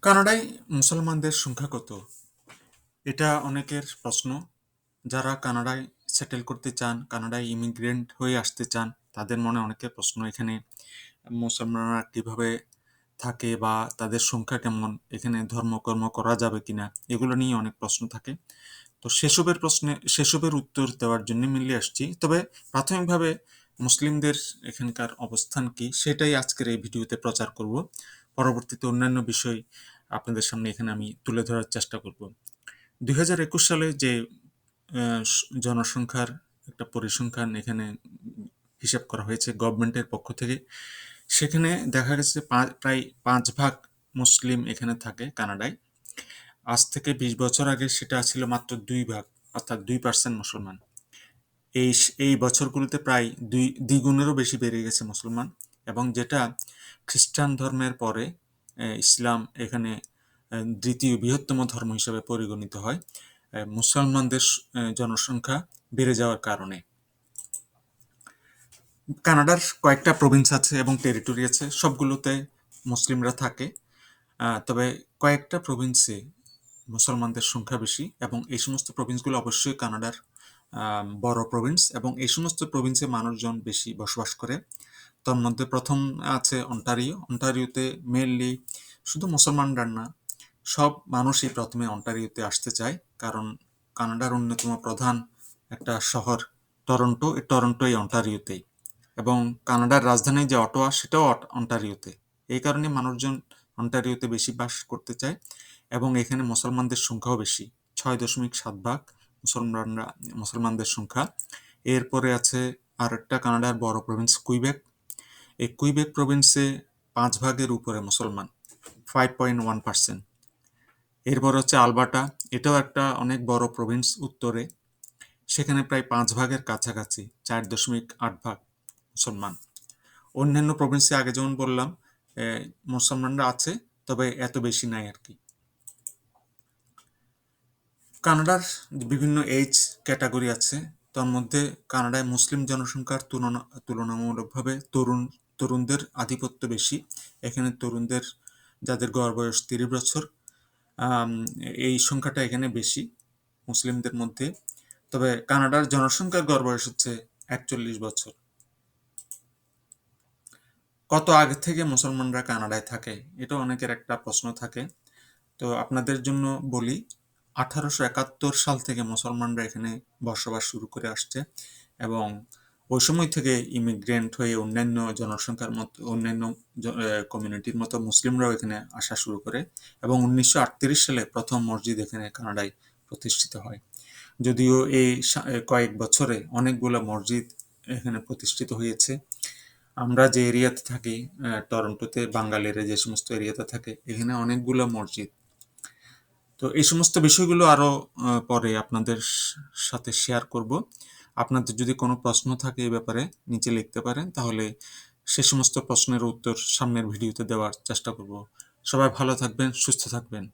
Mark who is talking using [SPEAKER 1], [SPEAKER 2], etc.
[SPEAKER 1] কানাডায় মুসলমানদের সংখ্যা কত? এটা অনেকের প্রশ্ন। যারা কানাডায় সেটেল করতে চান, কানাডায় ইমিগ্রেন্ট হয়ে আসতে চান, তাদের মনে অনেকের প্রশ্ন এখানে মুসলমানরা কিভাবে থাকে বা তাদের সংখ্যা কেমন, এখানে ধর্মকর্ম করা যাবে কিনা, এগুলো নিয়ে অনেক প্রশ্ন থাকে। তো সেসবের উত্তর দেওয়ার জন্য মিলিয়ে আসছি। তবে প্রাথমিকভাবে মুসলিমদের এখানকার অবস্থান কি সেটাই আজকের এই ভিডিওতে প্রচার করব। পরবর্তীতে অন্যান্য বিষয় আপনাদের সামনে এখানে আমি তুলে ধরার চেষ্টা করব। 2021 সালে যে জনসংখ্যার একটা পরিসংখ্যান এখানে হিসাব করা হয়েছে গভর্নমেন্টের পক্ষ থেকে, সেখানে দেখা গেছে প্রায় 5 ভাগ মুসলিম এখানে থাকে কানাডায়। আজ থেকে 20 বছর আগে সেটা ছিল মাত্র 2 ভাগ, অর্থাৎ 2% মুসলমান। এই বছরগুলোতে প্রায় দ্বিগুণেরও বেশি বেড়ে গেছে মুসলমান। এবং যেটা খ্রিস্টান ধর্মের পরে ইসলাম এখানে দ্বিতীয় বৃহত্তম ধর্ম হিসেবে পরিগণিত হয় মুসলমানদের জনসংখ্যা বেড়ে যাওয়ার কারণে। কানাডার কয়েকটা প্রভিন্স আছে এবং টেরিটরি আছে, সবগুলোতে মুসলিমরা থাকে। তবে কয়েকটা প্রভিন্সে মুসলমানদের সংখ্যা বেশি এবং এই সমস্ত প্রভিন্সগুলো অবশ্যই কানাডার বড় প্রভিন্স এবং এই সমস্ত প্রভিন্সে মানুষজন বেশি বসবাস করে। তার মধ্যে প্রথম আছে অন্টারিও। অন্টারিওতে মেনলি শুধু মুসলমানরা না, সব মানুষই প্রথমে অন্টারিওতে আসতে চায়, কারণ কানাডার অন্যতম প্রধান একটা শহর টরন্টো, এই অন্টারিওতেই। এবং কানাডার রাজধানী যে অটোয়া, সেটাও অন্টারিওতে। এই কারণে মানুষজন অন্টারিওতে বেশি বাস করতে চায় এবং এখানে মুসলমানদের সংখ্যাও বেশি, 6.7 ভাগ মুসলমানদের সংখ্যা। এরপরে আছে আর একটা কানাডার বড় প্রভিন্স কুইবেক। এই কুইবেক প্রভিন্সে 5 ভাগের উপরে মুসলমান, 5.1%। এরপর হচ্ছে আলবার্টা, এটাও একটা অনেক বড় প্রভিন্স উত্তরে, সেখানে প্রায় 5 ভাগের কাছাকাছি, 4.8 ভাগ মুসলমান। অন্যান্য প্রভিন্সে আগে যেমন বললাম মুসলমানরা আছে, তবে এত বেশি নাই আর কি। কানাডার বিভিন্ন এজ ক্যাটাগরি আছে, তার মধ্যে কানাডায় মুসলিম জনসংখ্যার তুলনামূলকভাবে তরুণদের আধিপত্য বেশি। এখানে তরুণদের, যাদের গড় বয়স 30 বছর, এই সংখ্যাটা এখানে বেশি মুসলিমদের মধ্যে। তবে কানাডার জনসংখ্যার গড় বয়স হচ্ছে 41 বছর। কত আগে থেকে মুসলমানরা কানাডায় থাকে, এটা অনেকের একটা প্রশ্ন থাকে। তো আপনাদের জন্য বলি, 1871 সাল থেকে মুসলমানরা এখানে বসবাস শুরু করে আসছে এবং ওই সময় থেকে ইমিগ্রেন্ট হয়ে অন্যান্য জনসংখ্যার মতো, অন্যান্য কমিউনিটির মতো মুসলিমরাও এখানে আসা শুরু করে এবং 1938 সালে প্রথম মসজিদ এখানে কানাডায় প্রতিষ্ঠিত হয়। যদিও এই কয়েক বছরে অনেকগুলো মসজিদ এখানে প্রতিষ্ঠিত হয়েছে। আমরা যে এরিয়াতে থাকি, টরন্টোতে, বাঙালিরা যে সমস্ত এরিয়াতে থাকে, এখানে অনেকগুলো মসজিদ। তো এই সমস্ত বিষয়গুলো আরো পরে আপনাদের সাথে শেয়ার করব। আপনাদের যদি কোনো প্রশ্ন থাকে এই ব্যাপারে নিচে লিখতে পারেন, তাহলে সে সমস্ত প্রশ্নের উত্তর সামনের ভিডিওতে দেওয়ার চেষ্টা করব। সবাই ভালো থাকবেন, সুস্থ থাকবেন।